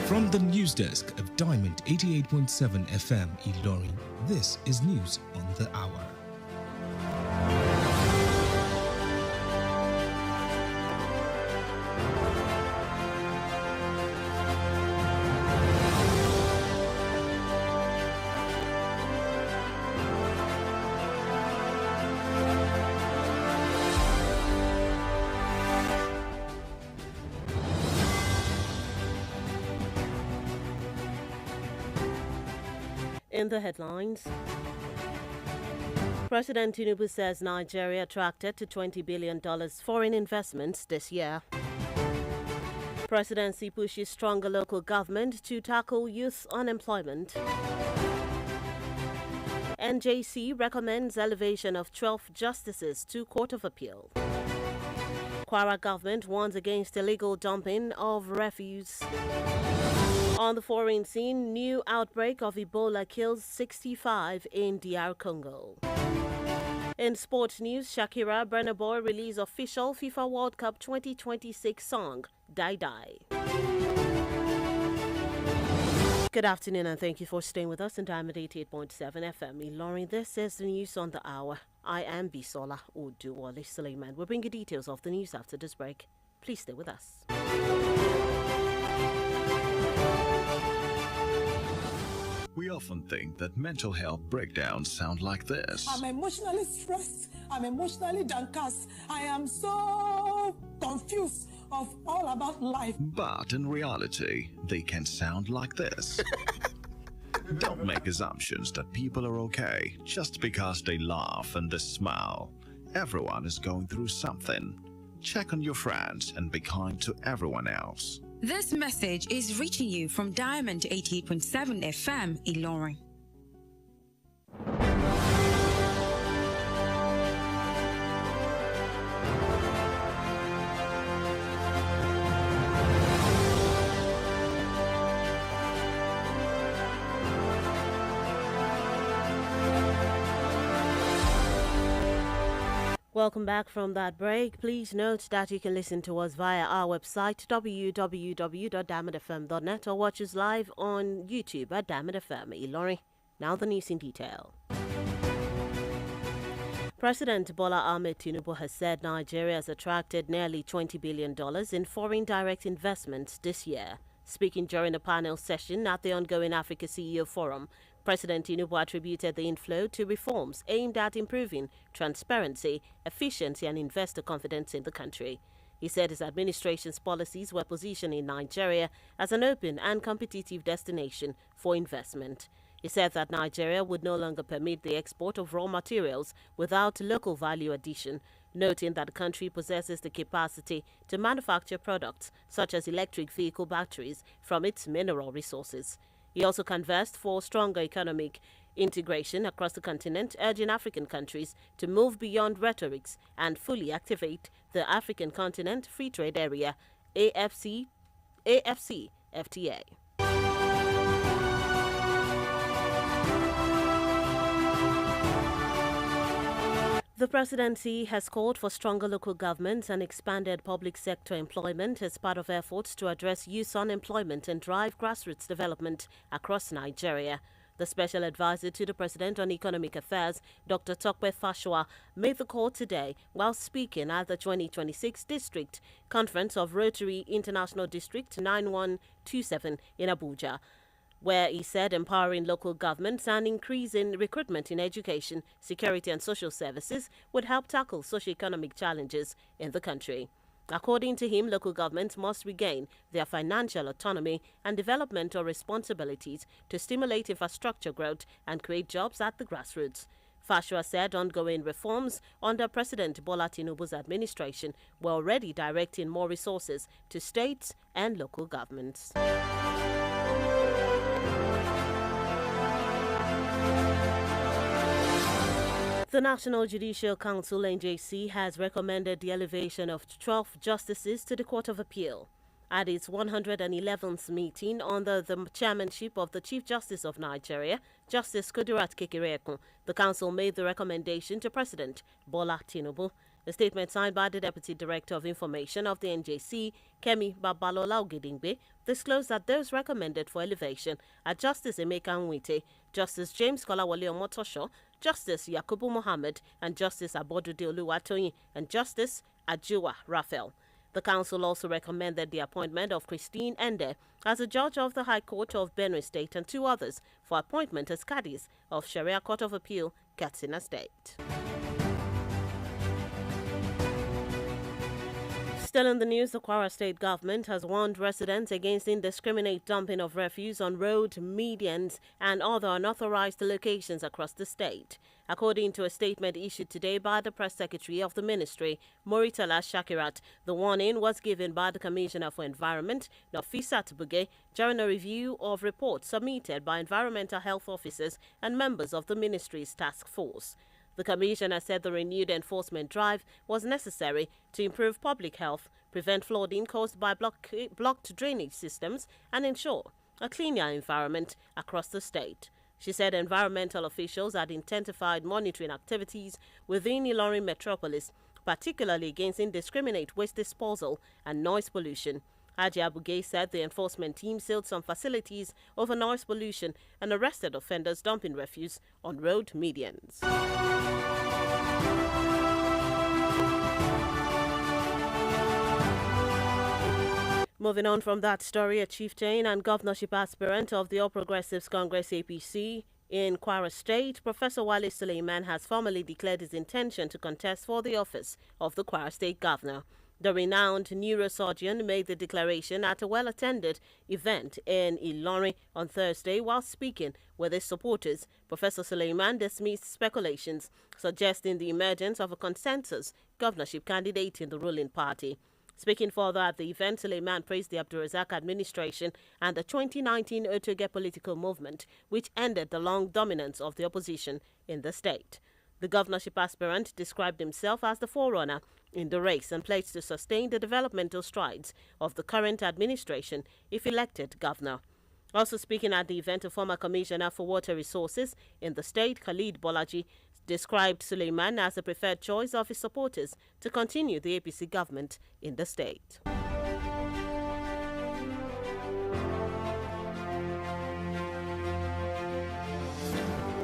From the news desk of Diamond 88.7 FM Ilorin, this is News on the Hour. In the headlines, President Tinubu says Nigeria attracted to $20 billion foreign investments this year. Presidency pushes stronger local government to tackle youth unemployment. NJC recommends elevation of 12 justices to Court of Appeal. Kwara government warns against illegal dumping of refuse. On the foreign scene, new outbreak of Ebola kills 65 in DR Congo. In sports news, Shakira Burna Boy release official FIFA World Cup 2026 song, Die Die. Good afternoon and thank you for staying with us in Diamond 88.7 FM. Ilorin, this is the news on the hour. I am Bisola Oduwole Sulieman. We'll bring you details of the news after this break. Please stay with us. We often think that mental health breakdowns sound like this. I'm emotionally stressed. I'm emotionally downcast. I am so confused of all about life. But in reality, they can sound like this. Don't make assumptions that people are okay just because they laugh and they smile. Everyone is going through something. Check on your friends and be kind to everyone else. This message is reaching you from Diamond 88.7 FM Ilorin. Welcome back from that break. Please note that you can listen to us via our website www.diamondfm.net or watch us live on YouTube at Diamond FM Ilorin. Now the news in detail. President Bola Ahmed Tinubu has said Nigeria has attracted nearly $20 billion in foreign direct investments this year. Speaking during a panel session at the ongoing Africa CEO Forum, President Tinubu attributed the inflow to reforms aimed at improving transparency, efficiency and investor confidence in the country. He said his administration's policies were positioning Nigeria as an open and competitive destination for investment. He said that Nigeria would no longer permit the export of raw materials without local value addition, noting that the country possesses the capacity to manufacture products such as electric vehicle batteries from its mineral resources. He also canvassed for stronger economic integration across the continent, urging African countries to move beyond rhetorics and fully activate the African Continent Free Trade Area, AFCFTA. The presidency has called for stronger local governments and expanded public sector employment as part of efforts to address youth unemployment and drive grassroots development across Nigeria. The special advisor to the president on economic affairs, Dr. Tokwe Fashua, made the call today while speaking at the 2026 District Conference of Rotary International District 9127 in Abuja, where he said empowering local governments and increasing recruitment in education, security and social services would help tackle socio-economic challenges in the country. According to him, local governments must regain their financial autonomy and developmental responsibilities to stimulate infrastructure growth and create jobs at the grassroots. Fashua said ongoing reforms under President Bola Tinubu's administration were already directing more resources to states and local governments. The National Judicial Council (NJC) has recommended the elevation of 12 justices to the Court of Appeal. At its 111th meeting under the chairmanship of the Chief Justice of Nigeria, Justice Kudirat Kekereekun, the council made the recommendation to President Bola Tinubu. A statement signed by the Deputy Director of Information of the NJC, Kemi Babalola Ogedingbe, disclosed that those recommended for elevation are Justice Emeka Nwite, Justice James Kolawole Omotosho, Justice Yakubu Mohammed, and Justice Abodude Oluwatoyin, and Justice Ajiwa Raphael. The council also recommended the appointment of Christine Ende as a judge of the High Court of Benue State and 2 others for appointment as caddies of Sharia Court of Appeal, Katsina State. Still in the news, the Kwara State government has warned residents against indiscriminate dumping of refuse on road, medians, and other unauthorized locations across the state. According to a statement issued today by the press secretary of the ministry, Moritala Shakirat, the warning was given by the Commissioner for Environment, Nafisat Buge, during a review of reports submitted by environmental health officers and members of the ministry's task force. The Commissioner said the renewed enforcement drive was necessary to improve public health, prevent flooding caused by blocked drainage systems, and ensure a cleaner environment across the state. She said environmental officials had intensified monitoring activities within Ilorin metropolis, particularly against indiscriminate waste disposal and noise pollution. Haji Abuge said the enforcement team sealed some facilities over noise pollution and arrested offenders dumping refuse on road medians. Moving on from that story, a chieftain and governorship aspirant of the All Progressives Congress APC in Kwara State, Professor Wale Sulieman, has formally declared his intention to contest for the office of the Kwara State governor. The renowned neurosurgeon made the declaration at a well-attended event in Ilorin on Thursday while speaking with his supporters. Professor Sulieman dismissed speculations suggesting the emergence of a consensus governorship candidate in the ruling party. Speaking further at the event, Sulieman praised the Abdulrazak administration and the 2019 Otoge political movement, which ended the long dominance of the opposition in the state. The governorship aspirant described himself as the forerunner in the race and pledged to sustain the developmental strides of the current administration if elected governor. Also speaking at the event, a former commissioner for water resources in the state, Khalid Bolaji, described Sulieman as the preferred choice of his supporters to continue the APC government in the state.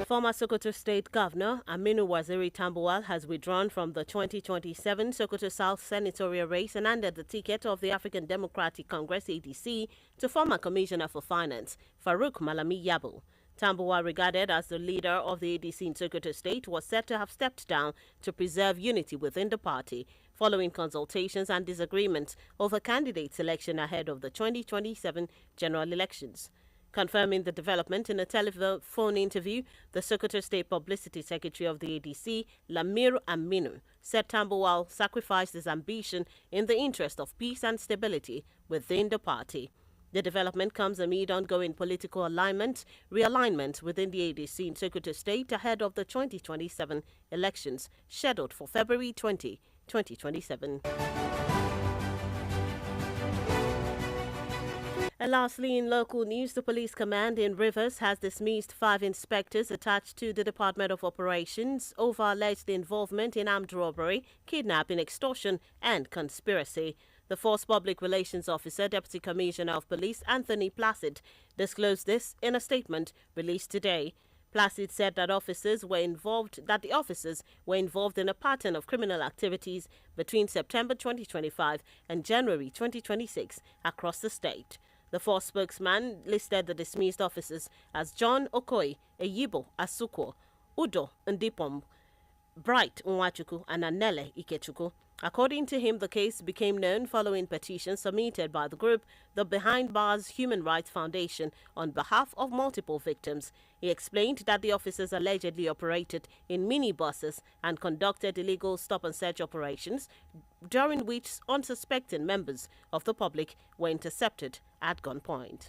Former Sokoto State Governor Aminu Waziri Tambuwal has withdrawn from the 2027 Sokoto South senatorial race and handed the ticket of the African Democratic Congress ADC to former Commissioner for Finance Farouk Malami Yabo. Tambuwal, regarded as the leader of the ADC in Sokoto State, was said to have stepped down to preserve unity within the party following consultations and disagreements over candidate selection ahead of the 2027 general elections. Confirming the development in a telephone interview, the Sokoto State Publicity Secretary of the ADC, Lamir Aminu, said Tambuwal sacrificed his ambition in the interest of peace and stability within the party. The development comes amid ongoing political realignment within the ADC in Sokoto State ahead of the 2027 elections scheduled for February 20, 2027. And lastly, in local news, the police command in Rivers has dismissed 5 inspectors attached to the Department of Operations over alleged involvement in armed robbery, kidnapping, extortion, and conspiracy. The Force Public Relations Officer, Deputy Commissioner of Police Anthony Placid, disclosed this in a statement released today. Placid said that the officers were involved in a pattern of criminal activities between September 2025 and January 2026 across the state. The Force spokesman listed the dismissed officers as John Okoye, Eyibo Asuko, Udo Ndipom, Bright Nwachuku, and Anele Ikechukwu. According to him, the case became known following petitions submitted by the group, the Behind Bars Human Rights Foundation, on behalf of multiple victims. He explained that the officers allegedly operated in minibuses and conducted illegal stop-and-search operations, during which unsuspecting members of the public were intercepted at gunpoint.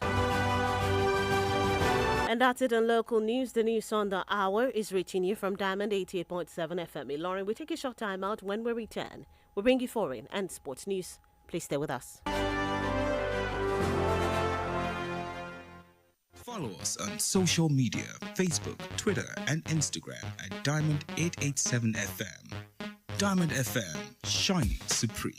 And that's it on local news. The news on the hour is reaching you from Diamond 88.7 FM. Lauren, we take a short time out. When we return, we'll bring you foreign and sports news. Please stay with us. Follow us on social media, Facebook, Twitter, and Instagram at Diamond 887 FM. Diamond FM, shining supreme.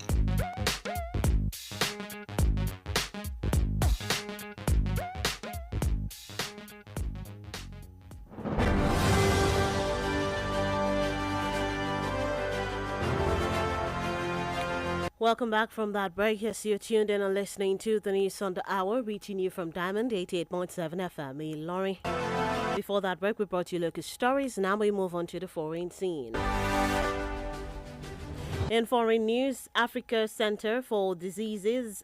Welcome back from that break. Yes, you're tuned in and listening to the news on the hour, reaching you from Diamond 88.7 FM. Me, Laurie. Before that break, we brought you local stories. Now we move on to the foreign scene. In foreign news, Africa Center for Disease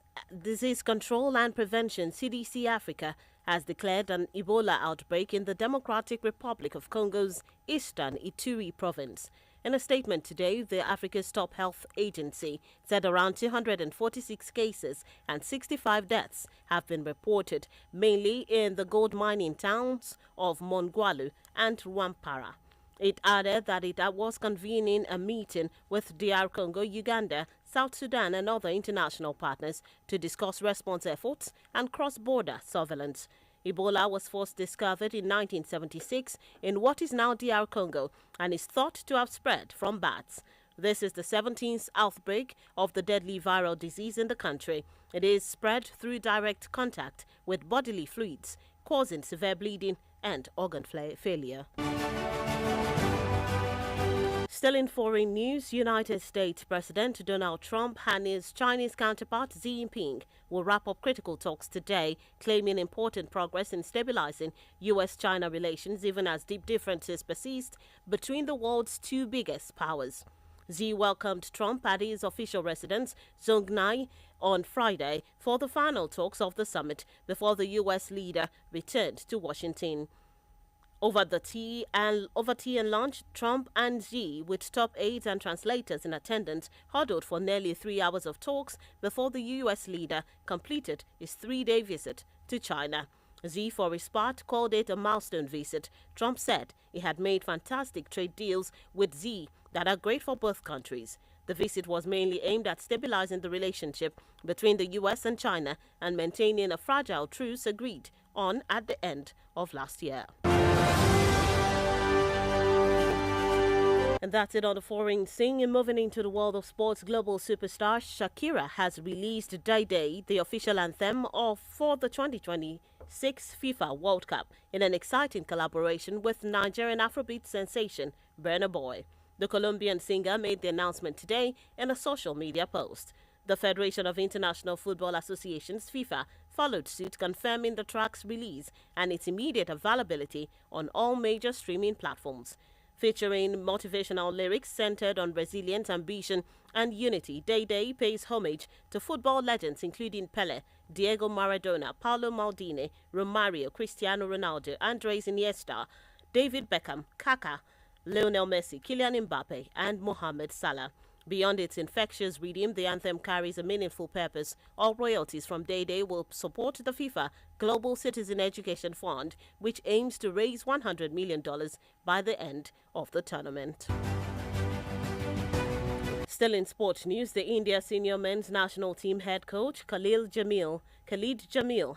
Control and Prevention, CDC Africa, has declared an Ebola outbreak in the Democratic Republic of Congo's eastern Ituri province. In a statement today, the Africa's top health agency said around 246 cases and 65 deaths have been reported, mainly in the gold mining towns of Mongwalu and Rwampara. It added that it was convening a meeting with DR Congo, Uganda, South Sudan and other international partners to discuss response efforts and cross-border surveillance. Ebola was first discovered in 1976 in what is now DR Congo and is thought to have spread from bats. This is the 17th outbreak of the deadly viral disease in the country. It is spread through direct contact with bodily fluids, causing severe bleeding and organ failure. Still in foreign news, United States President Donald Trump and his Chinese counterpart Xi Jinping will wrap up critical talks today, claiming important progress in stabilizing U.S.-China relations, even as deep differences persist between the world's two biggest powers. Xi welcomed Trump at his official residence, Zhongnai, on Friday for the final talks of the summit before the U.S. leader returned to Washington. Over tea and lunch, Trump and Xi, with top aides and translators in attendance, huddled for nearly 3 hours of talks before the U.S. leader completed his 3-day visit to China. Xi, for his part, called it a milestone visit. Trump said he had made fantastic trade deals with Xi that are great for both countries. The visit was mainly aimed at stabilizing the relationship between the U.S. and China and maintaining a fragile truce agreed on at the end of last year. And that's it on the foreign scene. And moving into the world of sports, global superstar Shakira has released Day Day, the official anthem for the 2026 FIFA World Cup, in an exciting collaboration with Nigerian Afrobeat sensation Burna Boy. The Colombian singer made the announcement today in a social media post. The Federation of International Football Associations, FIFA, followed suit, confirming the track's release and its immediate availability on all major streaming platforms. Featuring motivational lyrics centered on resilience, ambition, and unity, Day Day pays homage to football legends including Pele, Diego Maradona, Paolo Maldini, Romario, Cristiano Ronaldo, Andres Iniesta, David Beckham, Kaká, Lionel Messi, Kylian Mbappe, and Mohamed Salah. Beyond its infectious rhythm, the anthem carries a meaningful purpose. All royalties from Day Day will support the FIFA Global Citizen Education Fund, which aims to raise $100 million by the end of the tournament. Still in sports news, the India senior men's national team head coach Khalid Jamil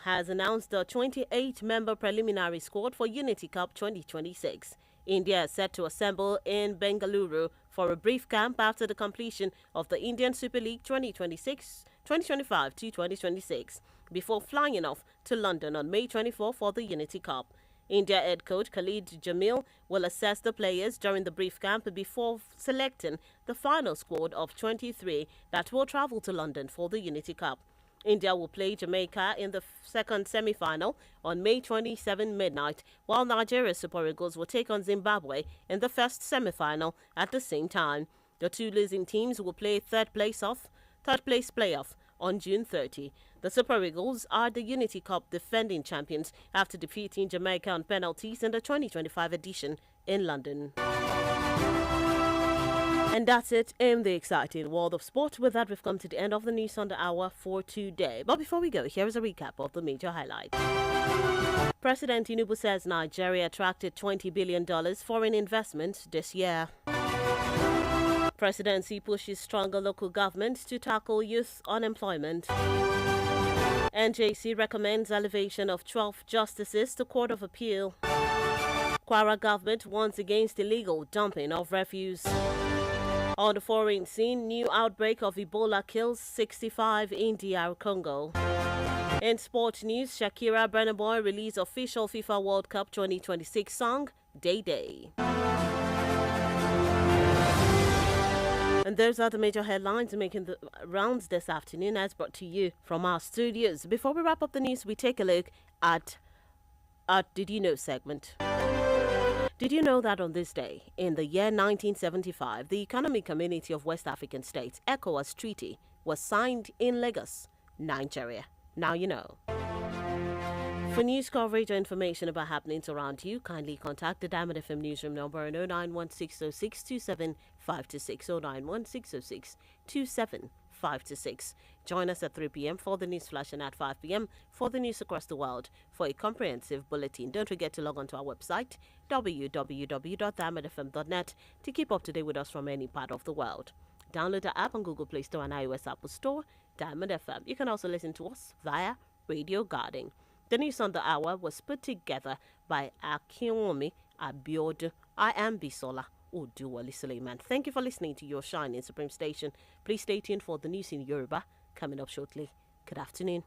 has announced a 28-member preliminary squad for Unity Cup 2026. India is set to assemble in Bengaluru for a brief camp after the completion of the Indian Super League 2025 to 2026, before flying off to London on May 24 for the Unity Cup. India head coach Khalid Jamil will assess the players during the brief camp before selecting the final squad of 23 that will travel to London for the Unity Cup. India will play Jamaica in the second semi-final on May 27 midnight, while Nigeria's Super Eagles will take on Zimbabwe in the first semi-final at the same time. The two losing teams will play third place playoff on June 30. The Super Eagles are the Unity Cup defending champions after defeating Jamaica on penalties in the 2025 edition in London. And that's it in the exciting world of sport. With that, we've come to the end of the news on the hour for today. But before we go, here is a recap of the major highlights. President Tinubu says Nigeria attracted $20 billion foreign investment this year. Presidency pushes stronger local government to tackle youth unemployment. NJC recommends elevation of 12 justices to Court of Appeal. Kwara government warns against illegal dumping of refuse. On the foreign scene, new outbreak of Ebola kills 65 in DR Congo. In sport news, Shakira Burna Boy released official FIFA World Cup 2026 song, Day Day. And those are the major headlines making the rounds this afternoon, as brought to you from our studios. Before we wrap up the news, we take a look at our Did You Know segment. Did you know that on this day, in the year 1975, the Economic Community of West African States, ECOWAS Treaty, was signed in Lagos, Nigeria? Now you know. For news coverage or information about happenings around you, kindly contact the Diamond FM newsroom number on 09160627526, 09160627526. Join us at 3 p.m. for the news flash and at 5 p.m. for the news across the world for a comprehensive bulletin. Don't forget to log on to our website, www.diamondfm.net, to keep up to date with us from any part of the world. Download the app on Google Play Store and iOS Apple Store, Diamond FM. You can also listen to us via Radio Garden. The news on the hour was put together by Akinwumi Abiodun. I am Bisola. Oduwole Sulieman. Thank you for listening to your shining Supreme station. Please stay tuned for the news in Yoruba coming up shortly. Good afternoon.